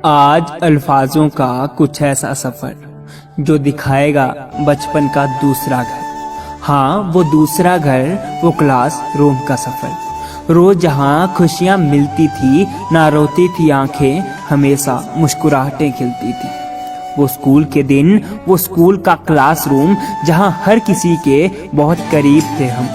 आज अल्फाजों का कुछ ऐसा सफर जो दिखाएगा बचपन का दूसरा घर। हाँ, वो दूसरा घर, वो क्लास रूम का सफर। रोज जहाँ खुशियाँ मिलती थी, ना रोती थी आंखें, हमेशा मुस्कुराहटें खिलती थी। वो स्कूल के दिन, वो स्कूल का क्लासरूम जहाँ हर किसी के बहुत करीब थे हम।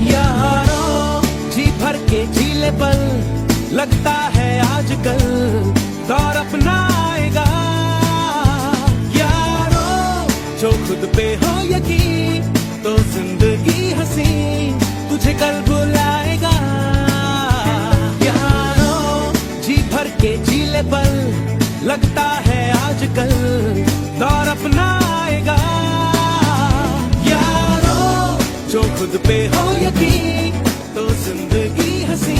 यारों, जी भर के झीले पल लगता है आजकल दौर अपना आएगा। यारों, जो खुद पे हो यकीन तो जिंदगी हंसी तुझे कल बुलाएगा। यारों, जी भर के झीले पल लगता है आजकल दौर अपना आएगा। जो खुद पे हो यकीन तो जिंदगी हंसी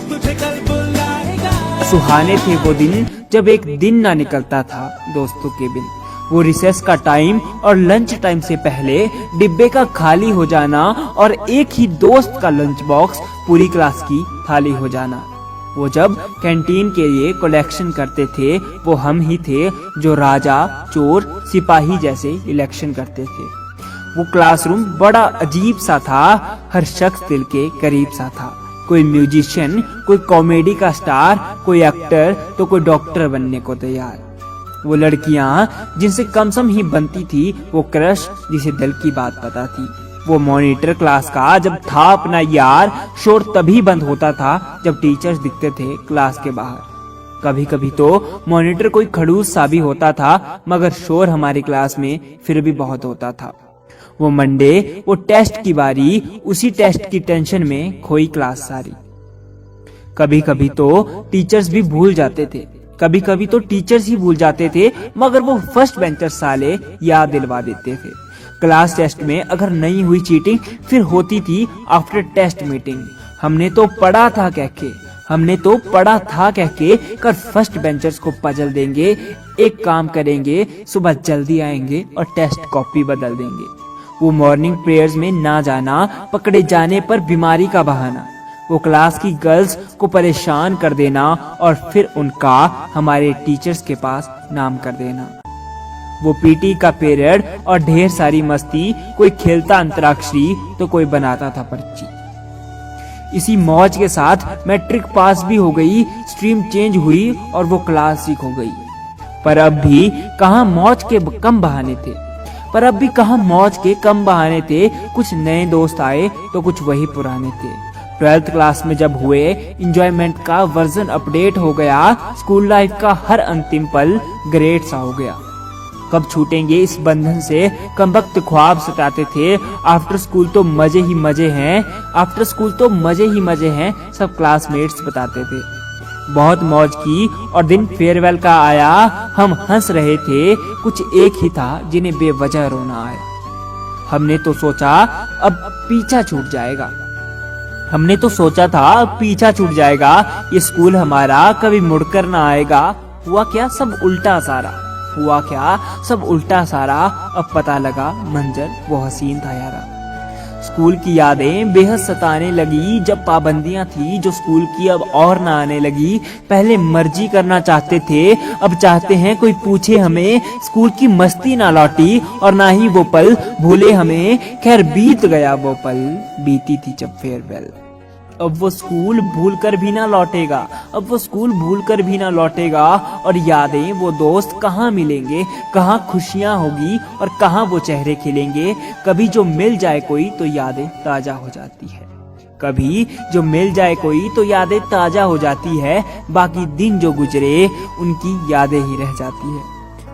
तुझे कल बुलाएगा। सुहाने थे वो दिन जब एक दिन ना निकलता था दोस्तों के बिन। वो रिसेस का टाइम और लंच टाइम से पहले डिब्बे का खाली हो जाना और एक ही दोस्त का लंच बॉक्स पूरी क्लास की थाली हो जाना। वो जब कैंटीन के लिए कलेक्शन करते थे, वो हम ही थे जो राजा, चोर, सिपाही जैसे इलेक्शन करते थे। वो क्लासरूम बड़ा अजीब सा था, हर शख्स दिल के करीब सा था। कोई म्यूजिशियन, कोई कॉमेडी का स्टार, कोई एक्टर तो कोई डॉक्टर बनने को तैयार। वो लड़कियां जिनसे कम सम ही बनती थी, वो क्रश जिसे दिल की बात पता थी। वो मॉनिटर क्लास का जब था अपना यार, शोर तभी बंद होता था जब टीचर्स दिखते थे क्लास के बाहर। कभी कभी तो मॉनिटर कोई खड़ूस सा भी होता था, मगर शोर हमारी क्लास में फिर भी बहुत होता था। वो मंडे, वो टेस्ट की बारी, उसी टेस्ट की टेंशन में खोई क्लास सारी। कभी कभी तो टीचर्स भी भूल जाते थे, कभी कभी तो टीचर्स ही भूल जाते थे, मगर वो फर्स्ट बेंचर साले याद दिलवा देते थे। क्लास टेस्ट में अगर नहीं हुई चीटिंग, फिर होती थी आफ्टर टेस्ट मीटिंग। हमने तो पढ़ा था कह के कर फर्स्ट बेंचर्स को पजल देंगे। एक काम करेंगे, सुबह जल्दी आएंगे और टेस्ट कॉपी बदल देंगे। वो मॉर्निंग प्रेयर्स में ना जाना, पकड़े जाने पर बीमारी का बहाना। वो क्लास की गर्ल्स को परेशान कर देना और फिर उनका हमारे टीचर्स के पास नाम कर देना। वो पीटी का पीरियड और ढेर सारी मस्ती, कोई खेलता अंतराक्षरी तो कोई बनाता था पर्ची। इसी मौज के साथ मैट्रिक पास भी हो गई, स्ट्रीम चेंज हुई और वो क्लास सीख हो गई। पर अब भी कहाँ मौज के कम बहाने थे। कुछ नए दोस्त आए तो कुछ वही पुराने थे। 12th क्लास में जब हुए, इंजॉयमेंट का वर्जन अपडेट हो गया। स्कूल लाइफ का हर अंतिम पल ग्रेट सा हो गया। कब छूटेंगे इस बंधन से, कमबख्त ख्वाब सताते थे। आफ्टर स्कूल तो मजे ही मजे हैं, सब क्लासमेट्स बताते थे। बहुत मौज की और दिन फेयरवेल का आया, हम हंस रहे थे। कुछ एक ही था जिन्हें बेवजह रोना आया। हमने तो सोचा अब पीछा छूट जाएगा, ये स्कूल हमारा कभी मुड़कर ना आएगा। हुआ क्या, सब उल्टा सारा। अब पता लगा मंजर वो हसीन था यारा। स्कूल की यादें बेहद सताने लगी, जब पाबंदियां थी जो स्कूल की अब और ना आने लगी। पहले मर्जी करना चाहते थे, अब चाहते हैं कोई पूछे हमें। स्कूल की मस्ती ना लौटी और ना ही वो पल भूले हमें। खैर बीत गया वो पल, बीती थी जब फेयरवेल। अब वो स्कूल भूल कर भी ना लौटेगा और यादें, वो दोस्त कहाँ मिलेंगे, कहाँ खुशियाँ होगी और कहाँ वो चेहरे खिलेंगे। कभी जो मिल जाए कोई तो यादें ताजा हो जाती है, बाकी दिन जो गुजरे उनकी यादें ही रह जाती है।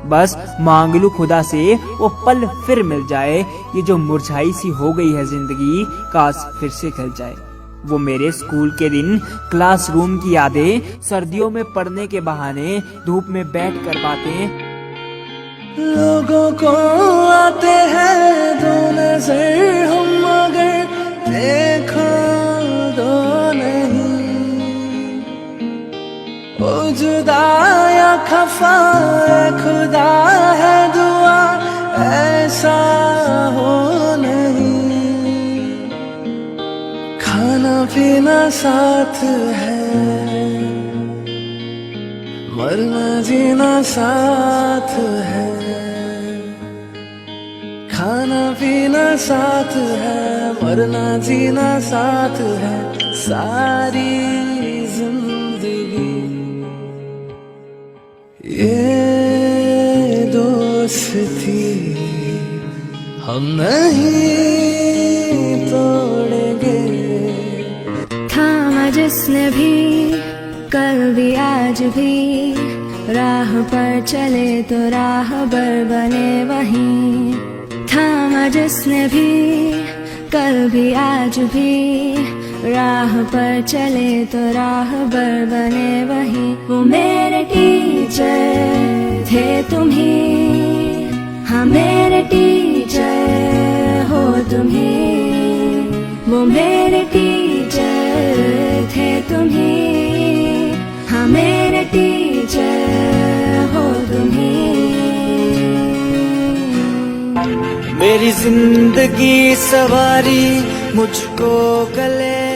बस मांग लूं खुदा से वो पल फिर मिल जाए, ये जो मुरझाई सी हो गई है जिंदगी, काश फिर से खिल जाए। वो मेरे स्कूल के दिन, क्लासरूम की यादें, सर्दियों में पढ़ने के बहाने, धूप में बैठ कर बातें। लोगों को आते हैं दो नजर, हम मगर देखो दो नहीं। ओ जुदा या खफा, खुदा है दुआ ऐसा हो साथ है, मरना जीना साथ है, खाना पीना साथ है, मरना जीना साथ है, सारी जिंदगी ये दोस्ती हम नहीं तोड़ेंगे। थामा जिसने भी कल भी आज भी, राह पर चले तो राहबर बने वहीं। थामा जिसने भी कल भी आज भी, राह पर चले तो राहबर बने वहीं। वो मेरे टीचर थे तुम ही, हाँ मेरे टीचर हो तुम ही। वो मेरे टीचर थे तुम ही, हाँ मेरे टीचर हो तुम ही। मेरी जिंदगी सवारी मुझको गले